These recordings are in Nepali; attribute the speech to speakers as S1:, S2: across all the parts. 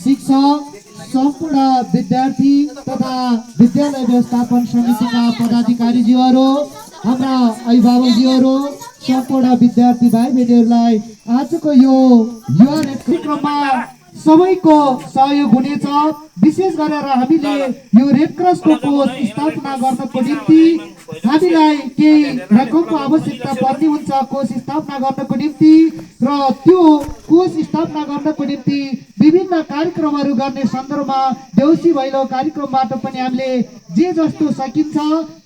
S1: शिक्षक, सम्पूर्ण विद्यार्थी तथा विद्यालय व्यवस्थापन समितिका पदाधिकारीज्यूहरू, हाम्रा अभिभावकज्यूहरू, सम्पूर्ण विद्यार्थी भाइ बहिनीहरूलाई आजको यो युवा कार्यक्रममा सबैको सहयोग हुनेछ। विशेष गरेर हामीले यो रेड क्रसको कोष स्थापना गर्नको निम्ति हामीलाई केही रकमको आवश्यकता पर्ने हुन्छ कोष स्थापना गर्नको निम्ति, र त्यो कोष स्थापना गर्नको निम्ति विभिन्न कार्यक्रमहरू गर्ने सन्दर्भमा देउसी भैलो कार्यक्रमबाट पनि हामीले जे जस्तो सकिन्छ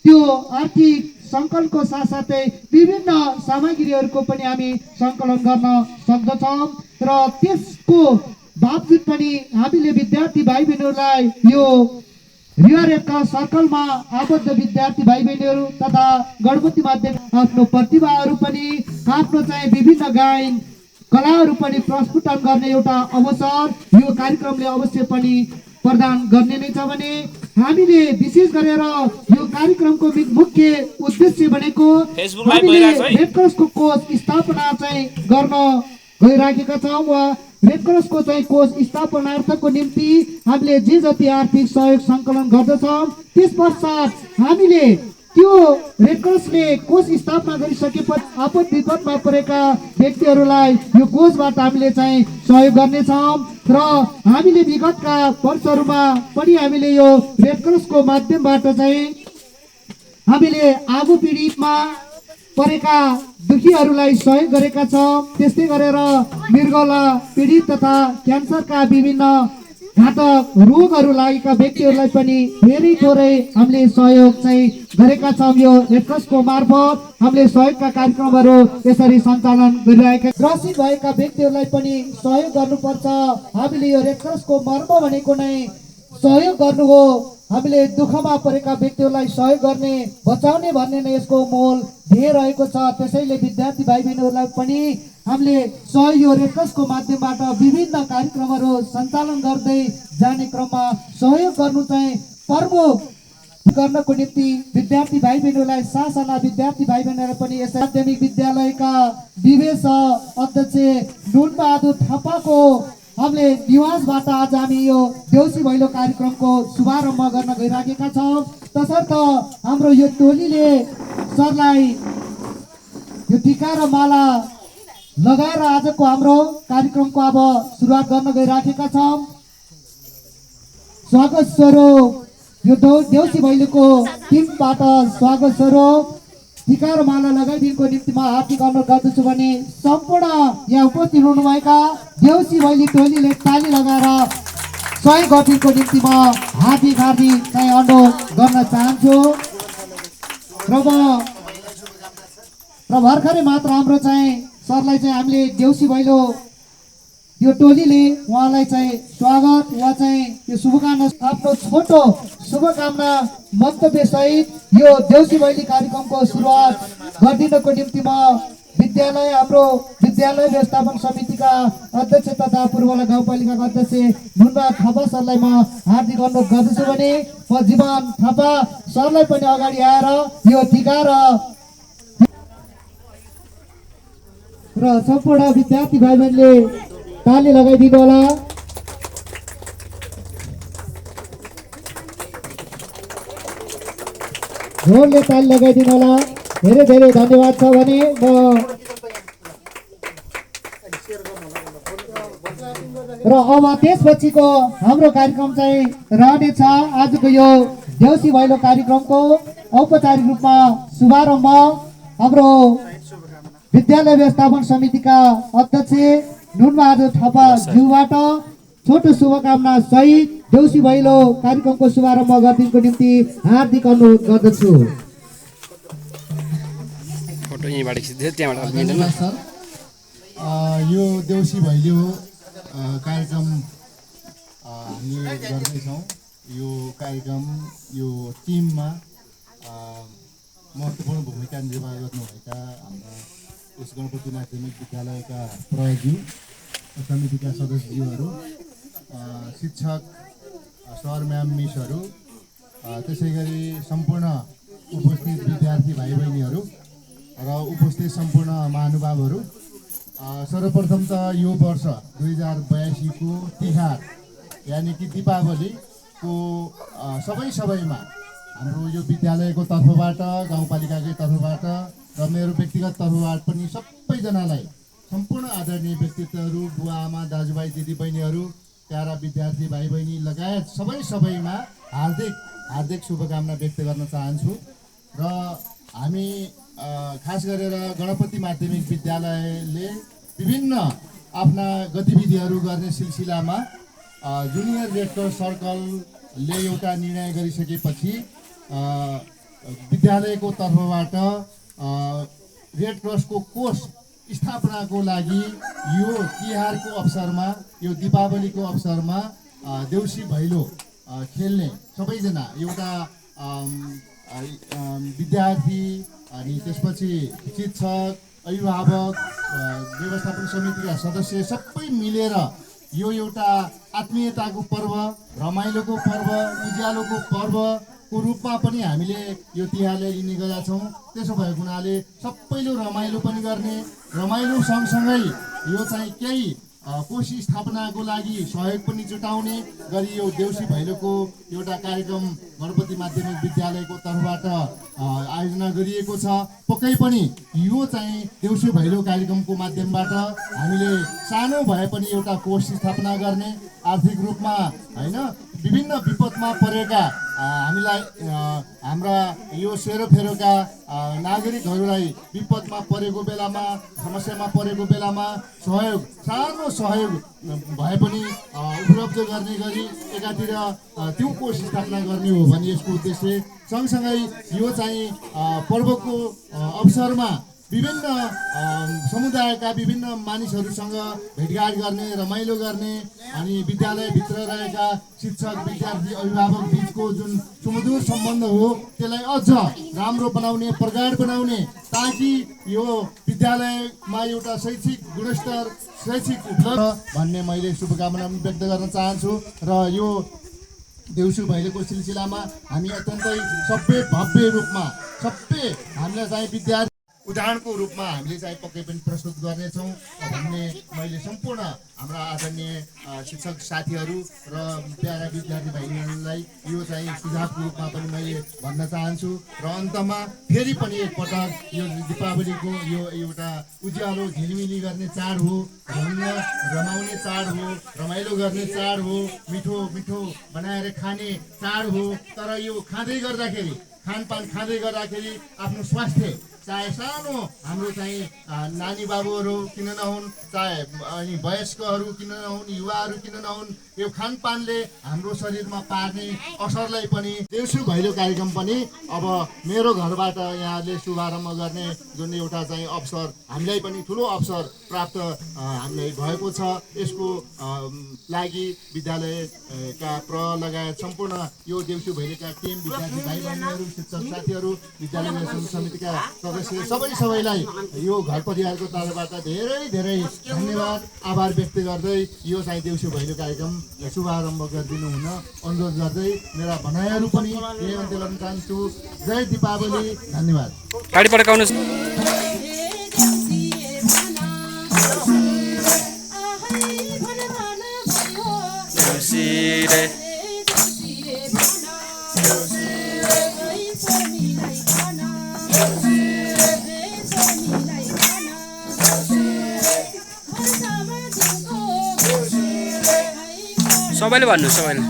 S1: त्यो आर्थिक सङ्कलनको साथसाथै विभिन्न सामग्रीहरूको पनि हामी सङ्कलन गर्न सक्दछौँ, र त्यसको बावजुद पनि हामीले विद्यार्थी भाइ बहिनीहरूलाई यो रिया रेड क्रस सर्कलमा आबद्ध विद्यार्थी भाइ बहिनीहरू तथा गणपति माध्यमिक आफ्नो प्रतिभाहरू पनि आफ्नो चाहिँ विभिन्न गायन कलाहरू पनि प्रस्फुटन गर्ने एउटा अवसर यो कार्यक्रमले अवश्य पनि प्रदान गर्ने नै छ भने हामीले विशेष गरेर यो कार्यक्रमको मुख्य उद्देश्य भनेको हामीले रेड क्रसको कोष स्थापना चाहिँ गर्न गइराखेका छौँ वा रेड क्रसको चाहिँ कोष स्थापनार्थको निम्ति हामीले जे जति आर्थिक सहयोग सङ्कलन गर्दछौँ त्यस पश्चात हामीले त्यो रेड क्रसले कोष स्थापना गरिसकेपछि आपद विपदमा परेका व्यक्तिहरूलाई यो कोषबाट हामीले चाहिँ सहयोग गर्नेछौँ, र हामीले विगतका वर्षहरूमा पनि हामीले यो रेड क्रसको माध्यमबाट चाहिँ हामीले आगो पीडितमा परेका दुखीहरूलाई सहयोग गरेका छौँ। त्यस्तै गरेर मृगौला पीडित तथा क्यान्सरका विभिन्न घातक रोगहरू लागेका व्यक्तिहरूलाई पनि धेरै थोरै हामीले सहयोग चाहिँ गरेका छौँ। यो रेड क्रसको मार्फत हामीले सहयोगका कार्यक्रमहरू यसरी सञ्चालन गरिरहेका ग्रसित भएका व्यक्तिहरूलाई पनि सहयोग गर्नुपर्छ। हामीले यो रेड क्रसको मर्म भनेको नै सहयोग गर्नु हो। हामीले दुःखमा परेका व्यक्तिहरूलाई सहयोग गर्ने बचाउने भन्ने नै यसको मोल ध्येय रहेको छ। त्यसैले विद्यार्थी भाइ बहिनीहरूलाई पनि हामीले सहयोग रेड क्रसको माध्यमबाट विभिन्न कार्यक्रमहरू सञ्चालन गर्दै जाने क्रममा सहयोग गर्नु चाहिँ प्रमुख गर्नको निम्ति विद्यार्थी भाइ बहिनीहरूलाई साना विद्यार्थी भाइ बहिनीहरू पनि यस माध्यमिक विद्यालयका विवेश अध्यक्ष नुनबहादुर थापाको हामीले निवासबाट आज हामी यो देउसी भैलो कार्यक्रमको शुभारम्भ गर्न गइराखेका छौँ। तसर्थ हाम्रो यो टोलीले सरलाई यो टिका र माला लगाएर आजको हाम्रो कार्यक्रमको अब सुरुवात गर्न गइराखेका छौँ। स्वागत स्वरूप यो देउसी भैलोको टिमबाट स्वागत स्वरूप टिका र माला लगाइदिनको निम्ति म हार्दिक अनुरोध गर्दछु भने सम्पूर्ण यहाँ उपस्थित हुनुभएका देउसी भैली टोलीले ताली लगाएर सहयोग गरिदिनको निम्ति म हार्दिक चाहिँ अनुरोध गर्न चाहन्छु। र भर्खरै मात्र हाम्रो चाहिँ सरलाई चाहिँ हामीले देउसी भैलो यो टोलीले उहाँलाई चाहिँ स्वागत वा चाहिँ यो शुभकामना आफ्नो छोटो शुभकामना मन्तव्य सहित यो देउसी भैली कार्यक्रमको सुरुवात गरिदिनको निम्ति म विद्यालय हाम्रो विद्यालय व्यवस्थापन समितिका अध्यक्ष तथा पूर्वला गाउँपालिकाका अध्यक्ष नुनबहादुर थापा सरलाई म हार्दिक अनुरोध गर्दछु भने म जीवन थापा सरलाई पनि अगाडि आएर यो टिका र सम्पूर्ण विद्यार्थी भाइ बहिनीले ताली लगाइदिनु होला। जोडले ताली लगाइदिनु होला। धेरै धेरै धन्यवाद छ भने र अब त्यसपछिको हाम्रो कार्यक्रम चाहिँ रहनेछ। आजको यो देउसी भैलो कार्यक्रमको औपचारिक रूपमा शुभारम्भ हाम्रो विद्यालय व्यवस्थापन समितिका अध्यक्ष नुनबहादुर थापा ज्यूबाट छोटो शुभकामना सहित देउसी भैलो कार्यक्रमको शुभारम्भ गरिदिनको निम्ति हार्दिक अनुरोध गर्दछु।
S2: यो देउसी भैलो कार्यक्रम हामीले गर्दैछौँ। यो कार्यक्रम यो टिममा महत्त्वपूर्ण भूमिका निर्वाह गर्नुभएका हाम्रा यस गणपति माध्यमिक विद्यालयका प्रज्यू समितिका सदस्यज्यूहरू, शिक्षक सर म्याम मिसहरू, त्यसै गरी सम्पूर्ण उपस्थित विद्यार्थी भाइ बहिनीहरू र उपस्थित सम्पूर्ण महानुभावहरू, सर्वप्रथम त यो वर्ष 2082 को तिहार यानि कि दीपावलीको सबैमा हाम्रो यो विद्यालयको तर्फबाट गाउँपालिकाकै तर्फबाट र मेरो व्यक्तिगत तर्फबाट पनि सबैजनालाई सम्पूर्ण आदरणीय व्यक्तित्वहरू बुवा आमा दाजुभाइ दिदीबहिनीहरू प्यारा विद्यार्थी भाइ बहिनी लगायत सबैमा हार्दिक शुभकामना व्यक्त गर्न चाहन्छु। र हामी खास गरेर गणपति माध्यमिक विद्यालयले विभिन्न आफ्ना गतिविधिहरू गर्ने सिलसिलामा जुनियर रेड क्रस सर्कलले एउटा निर्णय गरिसकेपछि विद्यालयको तर्फबाट रेड क्रसको कोष स्थापनाको लागि यो तिहारको अवसरमा यो दीपावलीको अवसरमा देउसी भैलो खेल्ने सबैजना एउटा विद्यार्थी अनि त्यसपछि शिक्षक अभिभावक व्यवस्थापन समितिका सदस्य सबै मिलेर यो एउटा आत्मीयताको पर्व रमाइलोको पर्व उज्यालोको पर्वको रूपमा पनि हामीले यो तिहारलाई लिने गरेका छौँ। त्यसो भएको हुनाले सबैले रमाइलो पनि गर्ने रमाइलो सँगसँगै यो चाहिँ केही कोष स्थापनाको लागि सहयोग पनि जुटाउने गरी यो देउसी भैलोको एउटा कार्यक्रम गणपति माध्यमिक विद्यालयको तर्फबाट आयोजना गरिएको छ। पक्कै पनि यो चाहिँ देउसी भैलो कार्यक्रमको माध्यमबाट हामीले सानो भए पनि एउटा कोष स्थापना गर्ने आर्थिक रूपमा होइन विभिन्न विपदमा परेका हामीलाई हाम्रा यो सेरोफेरोका नागरिकहरूलाई विपदमा परेको बेलामा समस्यामा परेको बेलामा सानो सहयोग भए पनि उपलब्ध गर्ने गरी एकातिर त्यो कोष स्थापना गर्ने हो भने यसको उद्देश्य सँगसँगै यो चाहिँ पर्वको अवसरमा विभिन्न समुदायका विभिन्न मानिसहरूसँग भेटघाट गर्ने रमाइलो गर्ने अनि विद्यालयभित्र रहेका शिक्षक विद्यार्थी अभिभावक बिचको जुन सुमधुर सम्बन्ध हो त्यसलाई अझ राम्रो बनाउने प्रगाढ बनाउने ताकि यो विद्यालयमा एउटा शैक्षिक गुणस्तर शैक्षिक उपलब्ध भन्ने मैले शुभकामना व्यक्त गर्न चाहन्छु। र यो देउसी भैलोको सिलसिलामा हामी अत्यन्तै सभ्य भव्य रूपमा हामीलाई चाहिँ विद्यार्थी उदाहरणको रूपमा हामीले चाहिँ पक्कै पनि प्रस्तुत गर्नेछौँ भन्ने मैले सम्पूर्ण हाम्रा आदरणीय शिक्षक साथीहरू र प्यारा विद्यार्थी भाइहरूलाई यो चाहिँ सुझावको रूपमा पनि मैले भन्न चाहन्छु। र अन्तमा फेरि पनि एकपटक यो दीपावलीको यो एउटा उज्यालो झिलिमिली गर्ने चाड हो, रमाउने चाड हो, रमाइलो गर्ने चाड हो, मिठो बनाएर खाने चाड हो। तर यो खानपान खाँदै गर्दाखेरि आफ्नो स्वास्थ्य चाहे सानो हाम्रो चाहिँ नानी बाबुहरू किन नहुन् चाहे अनि वयस्कहरू किन नहुन् युवाहरू किन नहुन् यो खानपानले हाम्रो शरीरमा पार्ने असरलाई पनि देउसी भैलो कार्यक्रम पनि अब मेरो घरबाट यहाँले शुभारम्भ गर्ने जुन एउटा चाहिँ अवसर हामीलाई पनि ठुलो अवसर प्राप्त हामीलाई भएको छ। यसको लागि विद्यालयका लगायत सम्पूर्ण यो देउसी भैलोका टिम विद्यार्थी भाइ बहिनीहरू शिक्षक साथीहरू विद्यालय समितिका सबैलाई यो घर परिवारको तर्फबाट धेरै धन्यवाद आभार व्यक्त गर्दै यो चाहिँ देउसी भैलो कार्यक्रम शुभारम्भ गरिदिनु हुन अनुरोध गर्दै मेरा भनाइहरू पनि यही अन्त्य गर्न चाहन्छु। जय दीपावली, धन्यवाद।
S3: सबैले भन्नु सबैले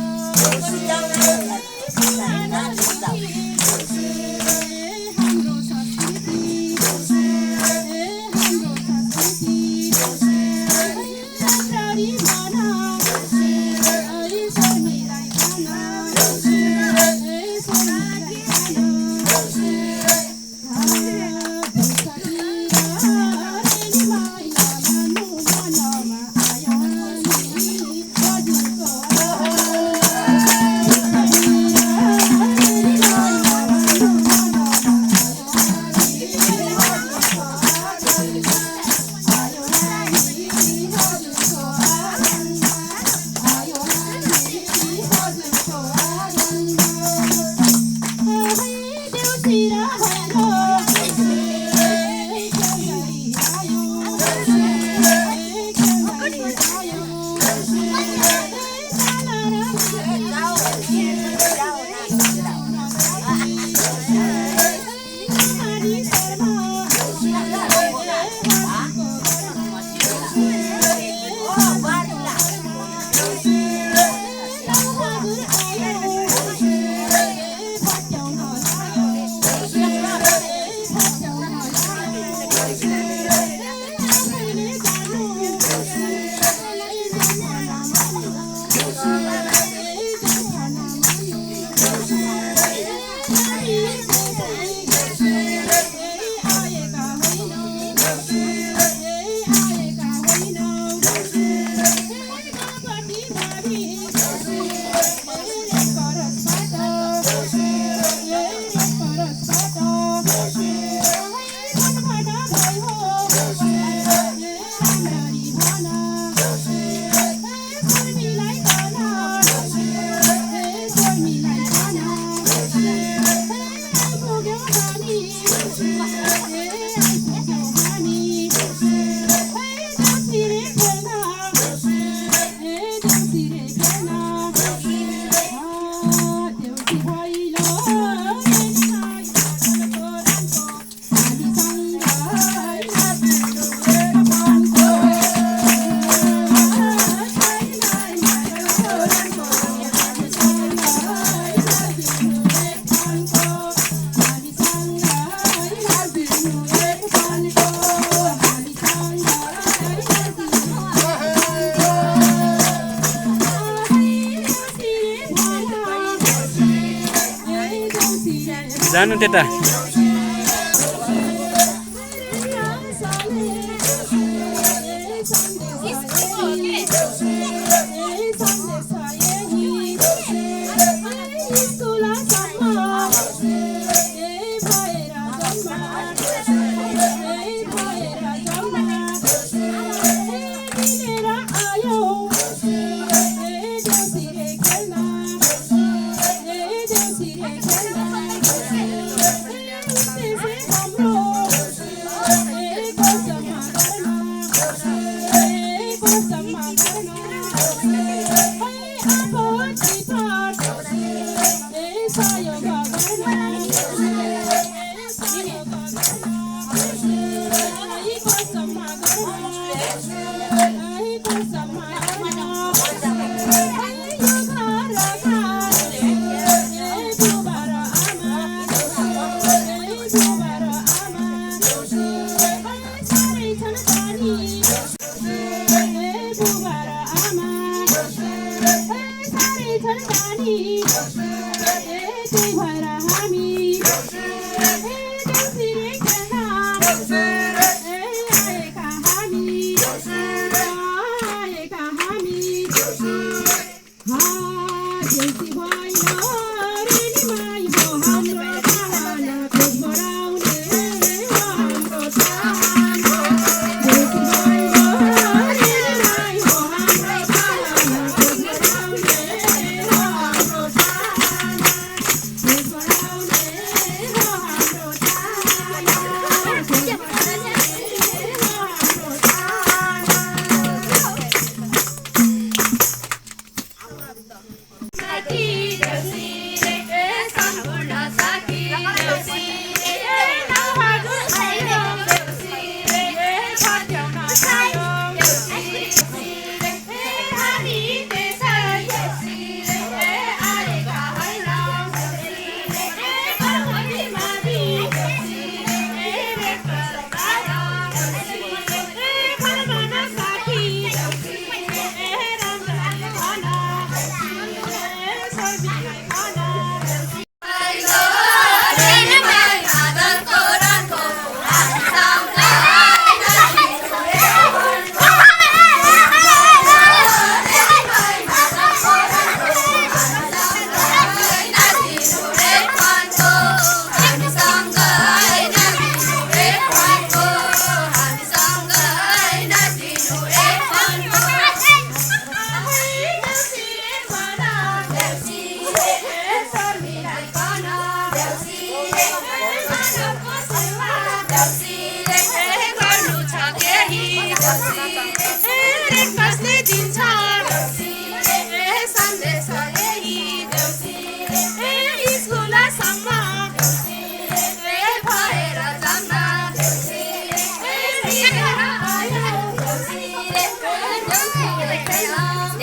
S3: जानु त्यता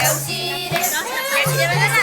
S4: Chelsea देवराज